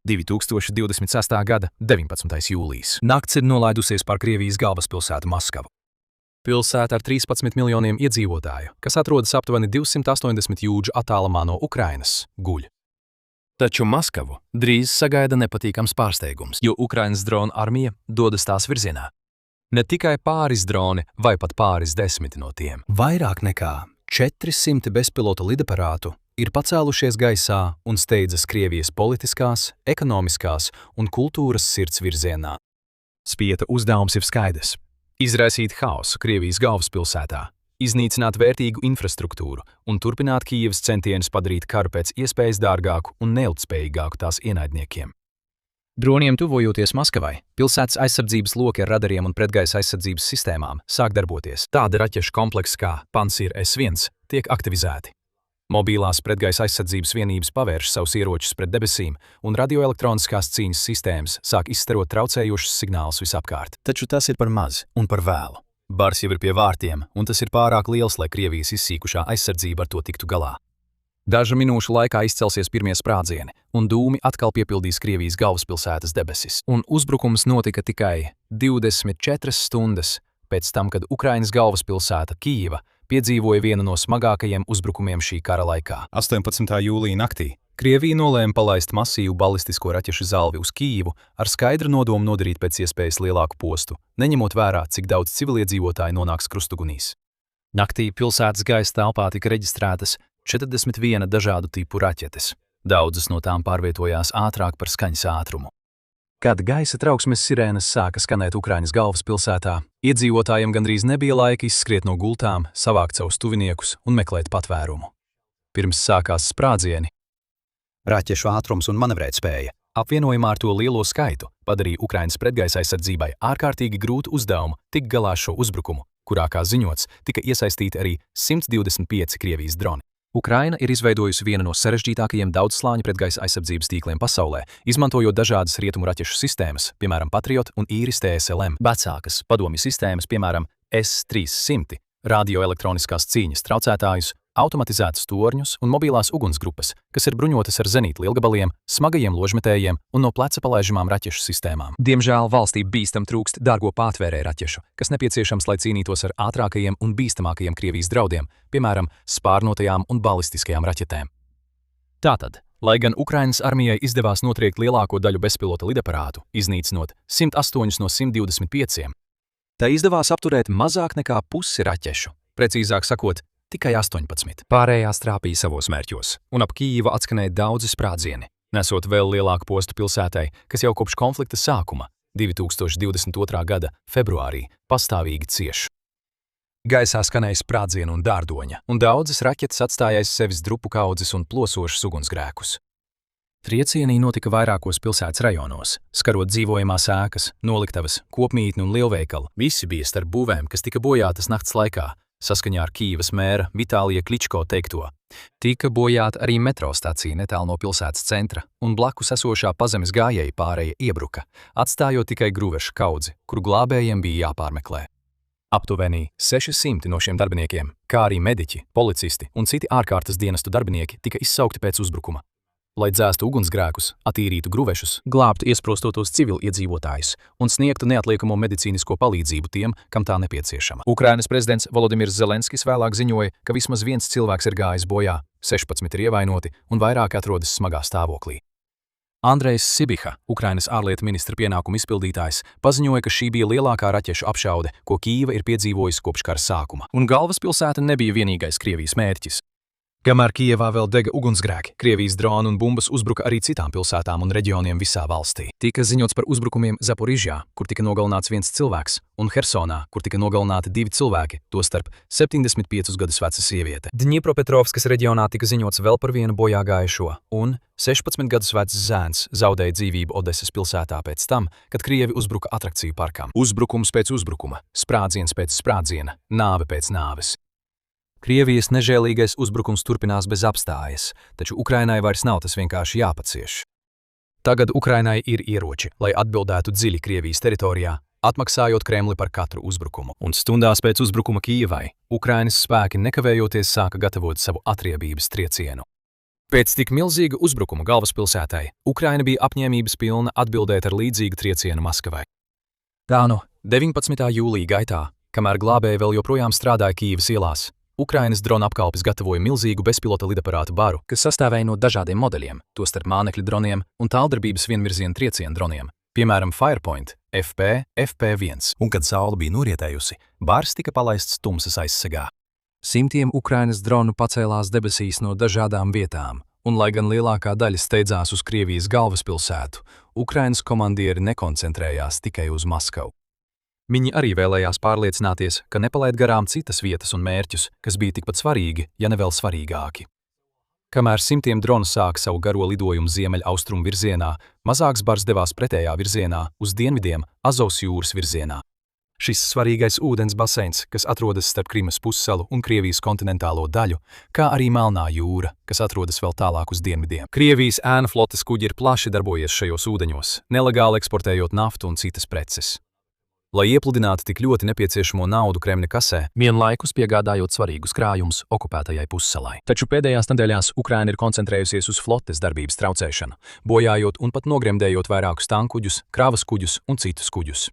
2026. gada 19. jūlijas. Nakts ir nolaidusies pār Krievijas galvaspilsētu Maskavu. Pilsēta ar 13 miljoniem iedzīvotāju, kas atrodas aptuveni 280 jūdžu attālumā no Ukrainas, guļ. Taču Maskavu drīz sagaida nepatīkams pārsteigums, jo Ukrainas dronu armija dodas tās virzienā. Ne tikai pāris droni vai pat pāris desmiti no tiem. Vairāk nekā 400 bezpilota lidaparātu ir pacēlušies gaisā un steidzas Krievijas politiskās, ekonomiskās un kultūras sirds virzienā. Spieta uzdevums ir skaidrs. Izraisīt haosu Krievijas galvaspilsētā, iznīcināt vērtīgu infrastruktūru un turpināt Kijevas centienus padarīt karu pēc iespējas dārgāku un neilgtspējīgāku tās ienaidniekiem. Droniem tuvojoties Maskavai, pilsētas aizsardzības loki ar radariem un pretgaisa aizsardzības sistēmām sāk darboties. Tāda raķešu kompleksa kā Pansir S1 tiek aktivizēti. Mobilās pretgaisa aizsardzības vienības pavērš savus ieročus pret debesīm, un radioelektroniskās cīņas sistēmas sāk izstarot traucējošus signālus visapkārt. Taču tas ir par maz un par vēlu. Bars jau ir pie vārtiem, un tas ir pārāk liels, lai Krievijas izsīkušā aizsardzība ar to tiktu galā. Dažu minūšu laikā izcelsies pirmie sprādzieni, un dūmi atkal piepildīs Krievijas galvaspilsētas debesis. Un uzbrukums notika tikai 24 stundas pēc tam, kad Ukrainas galvaspilsēta Kijeva piedzīvoja vienu no smagākajiem uzbrukumiem šī kara laikā. 18. jūlija naktī Krievija nolēma palaist masīvu balistisko raķešu zalvi uz Kijevu ar skaidru nodomu nodarīt pēc iespējas lielāku postu, neņemot vērā, cik daudz civiliedzīvotāji nonāks krustugunīs. Naktī pilsētas gaisa telpā tika reģistrētas 41 dažādu tipu raķetes. Daudzas no tām pārvietojās ātrāk par skaņas ātrumu. Kad gaisa trauksmes sirēnas sāka skanēt Ukrainas galvaspilsētā, iedzīvotājiem gandrīz nebija laika izskriet no gultām, savākt savus tuviniekus un meklēt patvērumu. Pirms sākās sprādzieni, raķešu ātrums un manevrētspēja apvienojumā ar to lielo skaitu padarīja Ukrainas pretgaisa aizsardzībai ārkārtīgi grūtu uzdevumu tikt galā ar šo uzbrukumu, kurā, kā ziņots, tika iesaistīti arī 125 Krievijas droni. Ukraina ir izveidojusi vienu no sarežģītākajiem daudzslāņu pretgaisa aizsardzības tīkliem pasaulē, izmantojot dažādas rietumu raķešu sistēmas, piemēram, Patriot un Iris TSLM, vecākas padomju sistēmas, piemēram, S-300, radioelektroniskās cīņas traucētājus, automatizētus torņus un mobilās ugunsgrupas, kas ir bruņotas ar zenītu lielgabaliem, smagajiem ložmetējiem un no pleca palaižamām raķešu sistēmām. Diemžēl valstī bīstam trūkst dārgo pātvērēju raķešu, kas nepieciešams, lai cīnītos ar ātrākajiem un bīstamākajiem Krievijas draudiem, piemēram, spārnotajām un balistiskajām raķetēm. Tātad, lai gan Ukrainas armijai izdevās notriekt lielāko daļu bezpilota lidaparātu, iznīcinot 108 no 125, tai izdevās apturēt mazāk nekā pusi raķešu, precīzāk sakot, tikai 18. Pārējās trāpīja savos mērķos, un ap Kijevu atskanēja daudzi sprādzieni, nesot vēl lielāku postu pilsētai, kas jau kopš konflikta sākuma, 2022. gada februārī, pastāvīgi cieš. Gaisā skanēja sprādzienu un dārdoņa, un daudzas raķetes atstāja aiz sevis drupu kaudzes un plosošus ugunsgrēkus. Triecienī notika vairākos pilsētas rajonos, skarot dzīvojamās ēkas, noliktavas, kopmītni un lielveikalu. Visi bija starp būvēm, kas tika bojātas nakts laikā. Saskaņā ar Kijevas mēra Vitālija Kličko teikto, tika bojāta arī metro stacija netālu no pilsētas centra, un blakus esošā pazemes gājēja pārēja iebruka, atstājot tikai gruvešu kaudzi, kuru glābējiem bija jāpārmeklē. Aptuveni 600 no šiem darbiniekiem, kā arī mediķi, policisti un citi ārkārtas dienestu darbinieki tika izsaukti pēc uzbrukuma, lai dzēstu ugunsgrēkus, attīrītu gruvešus, glābtu iesprostotos civiliedzīvotājus un sniegtu neatliekamo medicīnisko palīdzību tiem, kam tā nepieciešama. Ukrainas prezidents Volodimirs Zelenskis vēlāk ziņoja, ka vismaz viens cilvēks ir gājis bojā, 16 ir ievainoti un vairāk atrodas smagā stāvoklī. Andrejs Sibiha, Ukrainas ārlietu ministra pienākumu izpildītājs, paziņoja, ka šī bija lielākā raķešu apšaude, ko Kijeva ir piedzīvojusi kopš kara sākuma, un galvaspilsēta nebija vienīgais Krievijas mērķis. Kamēr Kijevā vēl dega ugunsgrēki, Krievijas droni un bumbas uzbruka arī citām pilsētām un reģioniem visā valstī. Tika ziņots par uzbrukumiem Zaporižjā, kur tika nogalināts viens cilvēks, un Hersonā, kur tika nogalināti 2 cilvēki, tostarp 75 gadus veca sieviete. Dņipropetrovskas reģionā tika ziņots vēl par vienu bojāgājušo, un 16 gadus vecs zēns zaudēja dzīvību Odesas pilsētā pēc tam, kad Krievi uzbruka atrakciju parkam. Uzbrukums pēc uzbrukuma, sprādziens pēc sprādziena, nāve pēc nāves. Krievijas nežēlīgais uzbrukums turpinās bez apstājas, taču Ukrainai vairs nav tas vienkārši jāpacieš. Tagad Ukrainai ir ieroči, lai atbildētu dziļi Krievijas teritorijā, atmaksājot Kremli par katru uzbrukumu. Un stundās pēc uzbrukuma Kijevai, Ukrainas spēki nekavējoties sāka gatavot savu atriebības triecienu. Pēc tik milzīga uzbrukuma galvaspilsētai, Ukraina bija apņēmības pilna atbildēt ar līdzīgu triecienu Maskavai. Tā nu, 19. jūlija gaitā, kamēr glābēji vēl joprojām strādāja Kīivas ielās, Ukrainas drona apkalpes gatavoja milzīgu bezpilota lidaparātu baru, kas sastāvēja no dažādiem modeļiem, tostarp mānekļa droniem un tāldarbības vienvirziena trieciena droniem, piemēram Firepoint, FP, FP1. Un, kad saule bija norietējusi, bars tika palaists tumsas aizsegā. Simtiem Ukrainas dronu pacēlās debesīs no dažādām vietām, un, lai gan lielākā daļa steidzās uz Krievijas galvaspilsētu, Ukrainas komandieri nekoncentrējās tikai uz Maskavu. Viņi arī vēlējās pārliecināties, ka nepalaid garām citas vietas un mērķus, kas bija tikpat svarīgi, ja ne vēl svarīgāki. Kamēr simtiem dronu sāka savu garo lidojumu ziemeļaustrumu virzienā, mazāks bars devās pretējā virzienā, uz dienvidiem, Azovas jūras virzienā. Šis svarīgais ūdens baseins, kas atrodas starp Krimas pussalu un Krievijas kontinentālo daļu, kā arī Melnā jūra, kas atrodas vēl tālāk uz dienvidiem. Krievijas ēnu flotes kuģi ir plaši darbojies šajos ūdeņos, nelegāli eksportējot naftu un citas preces. Lai iepludinātu tik ļoti nepieciešamo naudu Kremļa kasē, vienlaikus piegādājot svarīgus krājumus okupētajai pussalai. Taču pēdējās nedēļās Ukraina ir koncentrējusies uz flotes darbības traucēšanu, bojājot un pat nogremdējot vairākus tankuģus, kravas kuģus un citus kuģus.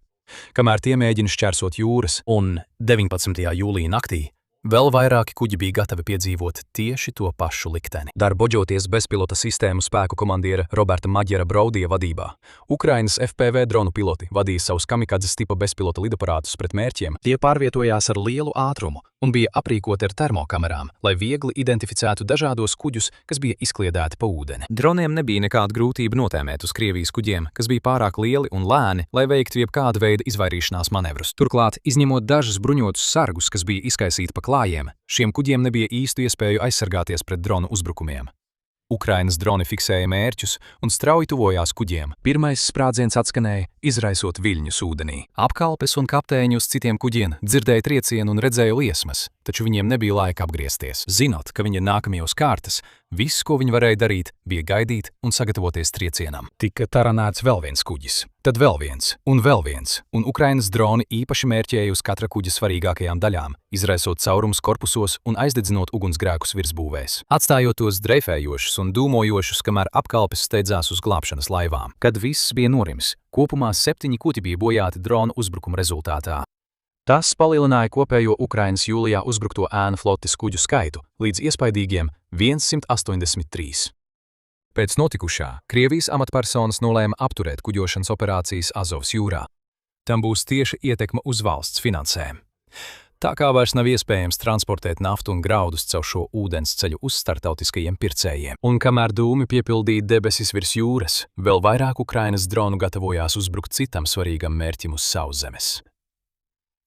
Kamēr tie mēģina šķērsot jūras, un 19. jūlija naktī vēl vairāki kuģi bija gatavi piedzīvot tieši to pašu likteni. Darbojoties bezpilota sistēmu spēku komandiera Roberta Maģera Braudija vadībā, Ukrainas FPV dronu piloti vadīja savus kamikadzes tipa bezpilota lidaparātus pret mērķiem. Tie pārvietojās ar lielu ātrumu un bija aprīkoti ar termokamerām, lai viegli identificētu dažādos kuģus, kas bija izkliedēti pa ūdeni. Droniem nebija nekāda grūtība notēmēt uz Krievijas kuģiem, kas bija pārāk lieli un lēni, lai veiktu jebkāda veida izvairīšanās manevrus. Turklāt, izņemot dažus bruņotus sargus, kas bija izkaisīti pa klājiem, šiem kuģiem nebija īstu iespēju aizsargāties pret dronu uzbrukumiem. Ukrainas droni fiksēja mērķus un strauji tuvojās kuģiem. Pirmais sprādziens atskanēja, izraisot viļņus ūdenī. Apkalpes un kapteiņi uz citiem kuģiem dzirdēja triecienu un redzēja liesmas, taču viņiem nebija laika apgriezties. Zinot, ka viņi ir nākamie uz kārtas, viss, ko viņi varēja darīt, bija gaidīt un sagatavoties triecienam. Tika taranēts vēl viens kuģis, tad vēl viens, un Ukrainas droni īpaši mērķēja uz katra kuģa svarīgākajām daļām, izraisot caurumus korpusos un aizdedzinot ugunsgrēkus virsbūvēs, atstājot tos dreifējošus un dūmojošus, kamēr apkalpes steidzās uz glābšanas laivām. Kad viss bija norimis, kopumā 7 kuģi bija bojāti dronu uzbrukuma rezultātā. Tas palielināja kopējo Ukrainas jūlijā uzbrukto ēnu flotes kuģu skaitu līdz iespaidīgiem 183. Pēc notikušā Krievijas amatpersonas nolēma apturēt kuģošanas operācijas Azovas jūrā. Tam būs tieši ietekme uz valsts finansēm. Tā kā vairs nav iespējams transportēt naftu un graudus caur šo ūdensceļu uz startautiskajiem pircējiem, un kamēr dūmi piepildīja debesis virs jūras, vēl vairāk Ukrainas dronu gatavojās uzbrukt citam svarīgam mērķim uz sauszemes.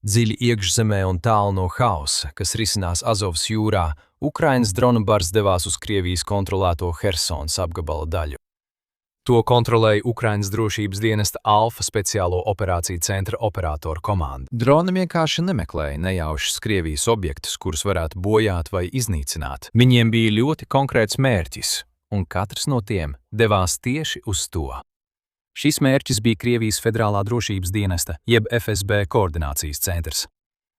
Dziļi iekšzemē un tālu no hausa, kas risinās Azovas jūrā, Ukrainas dronu bars devās uz Krievijas kontrolēto Hersons apgabala daļu. To kontrolēja Ukrainas drošības dienesta Alfa speciālo operāciju centra operatoru komanda. Droni vienkārši nemeklēja nejaušus Krievijas objektus, kurus varētu bojāt vai iznīcināt. Viņiem bija ļoti konkrēts mērķis, un katrs no tiem devās tieši uz to. Šis mērķis bija Krievijas Federālā drošības dienesta, jeb FSB koordinācijas centrs.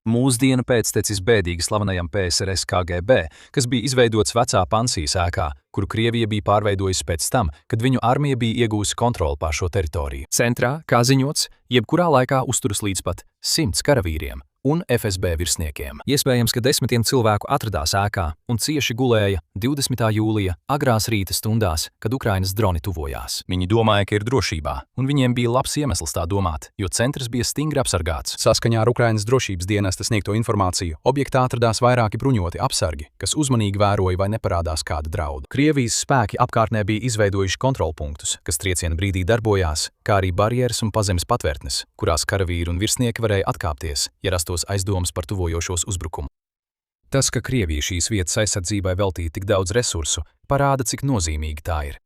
Mūsdienu pēctecis bēdīgi slavenajam PSRS KGB, kas bija izveidots vecā Pansijas ēkā, kuru Krievija bija pārveidojusi pēc tam, kad viņu armija bija iegūsi kontroli pār šo teritoriju. Centrā, kā ziņots, jebkurā laikā uzturas līdz pat 100 karavīriem un FSB virsniekiem. Iespējams, ka desmitiem cilvēku atradās ēkā un cieši gulēja 20. jūlija agrās rīta stundās, kad Ukrainas droni tuvojās. Viņi domāja, ka ir drošībā, un viņiem bija labs iemesls tā domāt, jo centrs bija stingri apsargāts. Saskaņā ar Ukrainas drošības dienesta sniegto informāciju, objektā atradās vairāki bruņoti apsargi, kas uzmanīgi vēroja, vai neparādās kāda drauda. Krievijas spēki apkārtnē bija izveidojuši kontrolpunktus, kas trieciena brīdī darbojās, kā arī barjeras un pazemes patvērtnes, kurās karavīri un virsnieki varēja atkāpties, ja rastos aizdomas par tuvojošos uzbrukumu. Tas, ka Krievija šīs vietas aizsardzībai veltīja tik daudz resursu, parāda, cik nozīmīgi tā ir.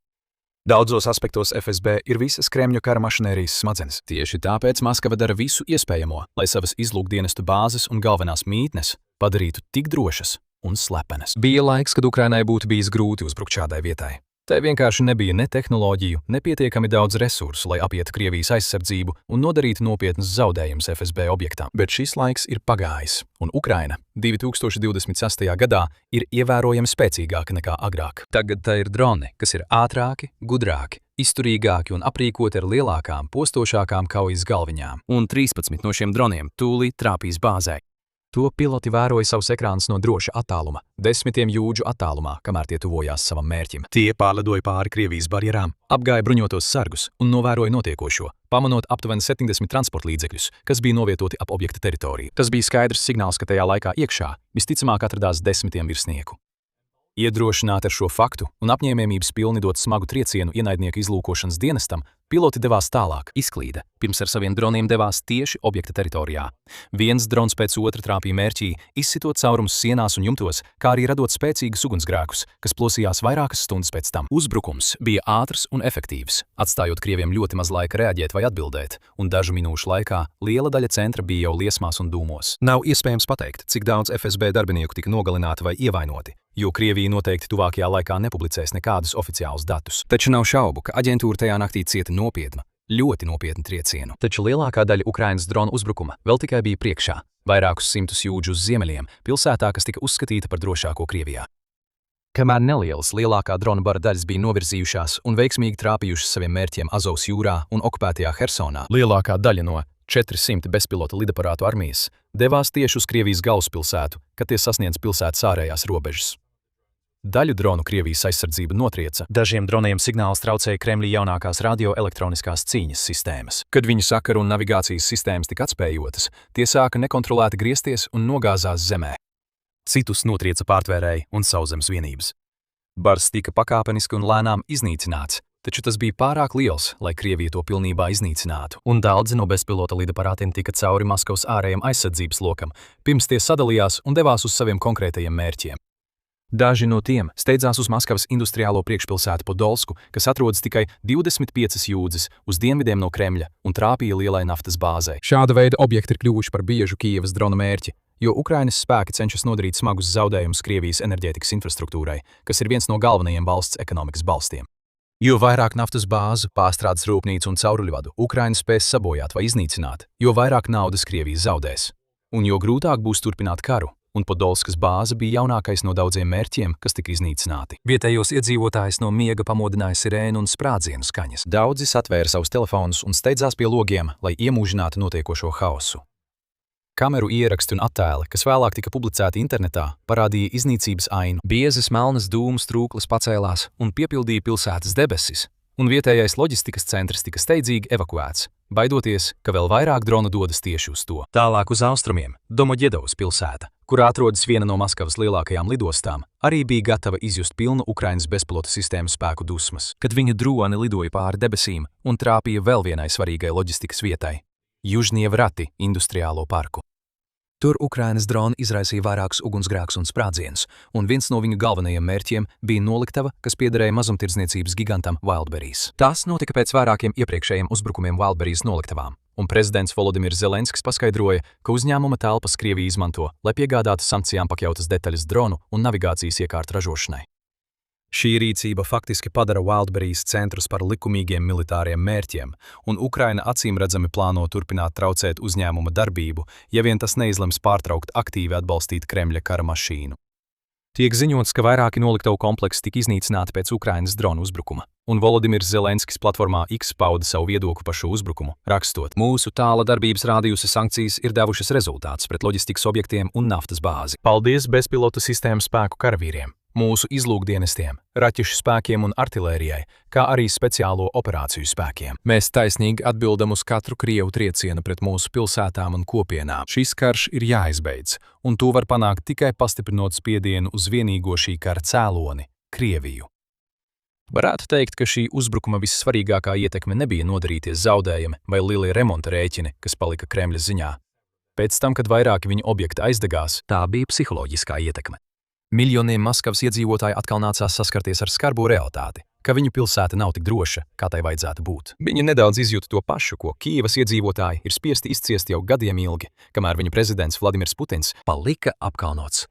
Daudzos aspektos FSB ir visas Kremļa kara mašinērijas smadzenes. Tieši tāpēc Maskava dara visu iespējamo, lai savas izlūkdienestu bāzes un galvenās mītnes padarītu tik drošas un slepenas. Bija laiks, kad Ukrainai būtu bijis grūti uzbrukt šādai vietai. Tai vienkārši nebija ne tehnoloģiju, ne pietiekami daudz resursu, lai apietu Krievijas aizsardzību un nodarītu nopietnus zaudējumus FSB objektām. Bet šis laiks ir pagājis, un Ukraina 2026. gadā ir ievērojami spēcīgāka nekā agrāk. Tagad tā ir droni, kas ir ātrāki, gudrāki, izturīgāki un aprīkoti ar lielākām, postošākām kaujas galviņām. Un 13 no šiem droniem tūlīt trāpīs bāzē. To piloti vēroja savus ekrānus no droša attāluma, 10 jūdžu attālumā, kamēr tie tuvojās savam mērķim. Tie pārlidoja pāri Krievijas barjerām, apgāja bruņotos sargus un novēroja notiekošo, pamanot aptuveni 70 transportlīdzekļus, kas bija novietoti ap objekta teritoriju. Tas bija skaidrs signāls, ka tajā laikā iekšā visticamāk atradās 10 virsnieku. Iedrošināti ar šo faktu un apņēmības pilni dot smagu triecienu ienaidnieku izlūkošanas dienestam, piloti devās tālāk, izklīda, pirms ar saviem droniem devās tieši objekta teritorijā. Viens drons pēc otra trāpīja mērķī, izsitot caurumus sienās un jumtos, kā arī radot spēcīgus ugunsgrēkus, kas plosījās vairākas stundas pēc tam. Uzbrukums bija ātrs un efektīvs, atstājot krieviem ļoti maz laika reaģēt vai atbildēt, un dažu minūšu laikā liela daļa centra bija jau liesmās un dūmos. Nav iespējams pateikt, cik daudz FSB darbinieku tika nogalināti vai ievainoti, jo Krievija noteikti tuvākajā laikā nepublicēs nekādus oficiālus datus. Taču nav šaubu, ka aģentūra tajā naktī cieta ļoti nopietnu triecienu. Taču lielākā daļa Ukrainas dronu uzbrukuma vēl tikai bija priekšā, vairākus simtus jūdžu uz ziemeļiem, pilsētā, kas tika uzskatīta par drošāko Krievijā. Kamēr nelielas lielākā drona bara daļas bija novirzījušās un veiksmīgi trāpījušas saviem mērķiem Azovas jūrā un okupētajā Hersonā, lielākā daļa no 400 bezpilota lidaparātu armijas devās tieši uz Krievijas galvaspilsētu, kad tie sasniedz pilsētas ārējās robežas. Daļu dronu Krievijas aizsardzība notrieca. Dažiem droniem signāls traucēja Kremļa jaunākās radioelektroniskās cīņas sistēmas. Kad viņu sakaru un navigācijas sistēmas tika atspējotas, tie sāka nekontrolēti griezties un nogāzās zemē. Citus notrieca pārtvērēji un sauszemes vienības. Bars tika pakāpeniski un lēnām iznīcināts, taču tas bija pārāk liels, lai Krievija to pilnībā iznīcinātu, un daudzi no bezpilota lidaparātiem tika cauri Maskavas ārējiem aizsardzības lokam, pirms tie sadalījās un devās uz saviem konkrētajiem mērķiem. Daži no tiem steidzās uz Maskavas industriālo priekšpilsētu Podolsku, kas atrodas tikai 25 jūdzes uz dienvidiem no Kremļa un trāpīja lielai naftas bāzei. Šāda veida objekti ir kļuvuši par biežu Kijevas drona mērķi, jo Ukrainas spēki cenšas nodarīt smagus zaudējumus Krievijas enerģētikas infrastruktūrai, kas ir viens no galvenajiem valsts ekonomikas balstiem. Jo vairāk naftas bāzu, pārstrādes rūpnīcu un cauruļvadu Ukraina spēs sabojāt vai iznīcināt, jo vairāk naudas Krievija zaudēs. Un jo grūtāk būs turpināt karu, un Podolskas bāze bija jaunākais no daudziem mērķiem, kas tika iznīcināti. Vietējos iedzīvotājus no miega pamodināja sirēnu un sprādzienu skaņas. Daudzi satvēra savus telefonus un steidzās pie logiem, lai iemūžinātu notiekošo haosu. Kameru ieraksti un attēli, kas vēlāk tika publicēti internetā, parādīja iznīcības ainu. Biezas melnas dūmu strūklas pacēlās un piepildīja pilsētas debesis, un vietējais loģistikas centrs tika steidzīgi evakuēts, baidoties, ka vēl vairāk dronu dodas tieši uz to. Tālāk uz austrumiem Domoģedovas pilsēta, kurā atrodas viena no Maskavas lielākajām lidostām, arī bija gatava izjust pilnu Ukrainas bezpilota sistēmu spēku dusmas, kad viņa droni lidoja pāri debesīm un trāpīja vēl vienai svarīgai loģistikas vietai – Južnievrati industriālo parku. Tur Ukrainas droni izraisīja vairākus ugunsgrēkus un sprādzienus, un viens no viņu galvenajiem mērķiem bija noliktava, kas piederēja mazumtirdzniecības gigantam Wildberries. Tas notika pēc vairākiem iepriekšējiem uzbrukumiem Wildberries noliktavām, un prezidents Volodimirs Zelenskis paskaidroja, ka uzņēmuma telpas Krievija izmanto, lai piegādātu sankcijām pakļautas detaļas dronu un navigācijas iekārtu ražošanai. Šī rīcība faktiski padara Wildberries centrus par likumīgiem militāriem mērķiem, un Ukraina acīmredzami plāno turpināt traucēt uzņēmuma darbību, ja vien tas neizlems pārtraukt aktīvi atbalstīt Kremļa kara mašīnu. Tiek ziņots, ka vairāki noliktavu kompleksi tika iznīcināti pēc Ukrainas dronu uzbrukuma, un Volodimirs Zelenskis platformā X pauda savu viedokli par šo uzbrukumu, rakstot: "Mūsu tāla darbības rādījusi sankcijas ir devušas rezultātus pret loģistikas objektiem un naftas bāzi. Paldies bezpilota sistēmu spēku karavīriem, mūsu izlūkdienestiem, raķešu spēkiem un artilērijai, kā arī speciālo operāciju spēkiem. Mēs taisnīgi atbildam uz katru Krievu triecienu pret mūsu pilsētām un kopienām. Šis karš ir jāizbeidz, un to var panākt tikai pastiprinot spiedienu uz vienīgo šī kara cēloni – Krieviju." Varētu teikt, ka šī uzbrukuma vissvarīgākā ietekme nebija nodarīties zaudējumi vai lielie remonta rēķini, kas palika Kremļa ziņā. Pēc tam, kad vairāki viņu objekti aizdegās, tā bija psiholoģiskā ietekme. Miljoniem Maskavas iedzīvotāji atkal nācās saskarties ar skarbo realitāti, ka viņu pilsēta nav tik droša, kā tai vajadzētu būt. Viņi nedaudz izjūta to pašu, ko Kijevas iedzīvotāji ir spiesti izciest jau gadiem ilgi, kamēr viņu prezidents Vladimirs Putins palika apkaunots.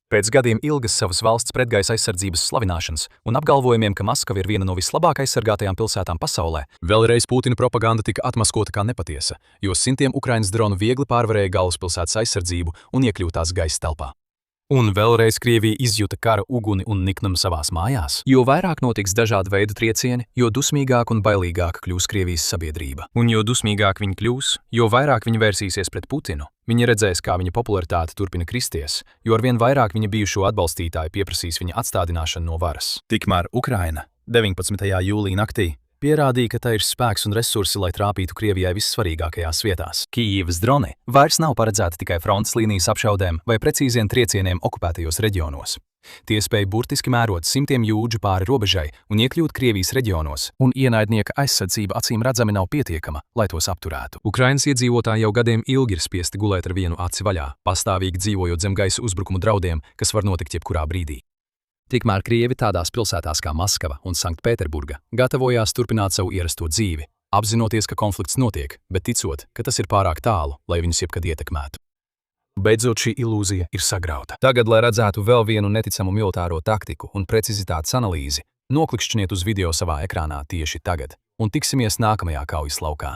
Pēc gadiem ilgas savas valsts pretgaisa aizsardzības slavināšanas un apgalvojumiem, ka Maskava ir viena no vislabāk aizsargātajām pilsētām pasaulē, vēlreiz Putina propaganda tika atmaskota kā nepatiesa, jo simtiem Ukrainas dronu viegli pārvarēja galvaspilsētas aizsardzību un iekļūtās gaisa telpā. Un vēlreiz Krievija izjuta kara uguni un niknumu savās mājās. Jo vairāk notiks dažādu veidu triecieni, jo dusmīgāk un bailīgāk kļūs Krievijas sabiedrība. Un jo dusmīgāk viņi kļūs, jo vairāk viņi vērsīsies pret Putinu. Viņi redzēs, kā viņa popularitāte turpina kristies, jo arvien vairāk viņa bijušo atbalstītāju pieprasīs viņa atstādināšanu no varas. Tikmēr Ukraina 19. jūlijā naktī pierādīja, ka tai ir spēks un resursi, lai trāpītu Krievijai vissvarīgākajās vietās. Kijivas droni vairs nav paredzēti tikai frontes līnijas apšaudēm vai precīziem triecieniem okupētajos reģionos. Tie spēj burtiski mērot simtiem jūdžu pāri robežai un iekļūt Krievijas reģionos, un ienaidnieka aizsardzība acīm redzami nav pietiekama, lai tos apturētu. Ukrainas iedzīvotāji jau gadiem ilgi ir spiesti gulēt ar vienu aci vaļā, pastāvīgi dzīvojot zem gaisa uzbrukumu draudiem, kas var notikt jebkurā brīdī. Tikmēr Krievi tādās pilsētās kā Maskava un Sanktpēterburga gatavojās turpināt savu ierasto dzīvi, apzinoties, ka konflikts notiek, bet ticot, ka tas ir pārāk tālu, lai viņus jebkad ietekmētu. Beidzot šī ilūzija ir sagrauta. Tagad, lai redzētu vēl vienu neticamu militāro taktiku un precizitātes analīzi, noklikšķiniet uz video savā ekrānā tieši tagad un tiksimies nākamajā kaujas laukā.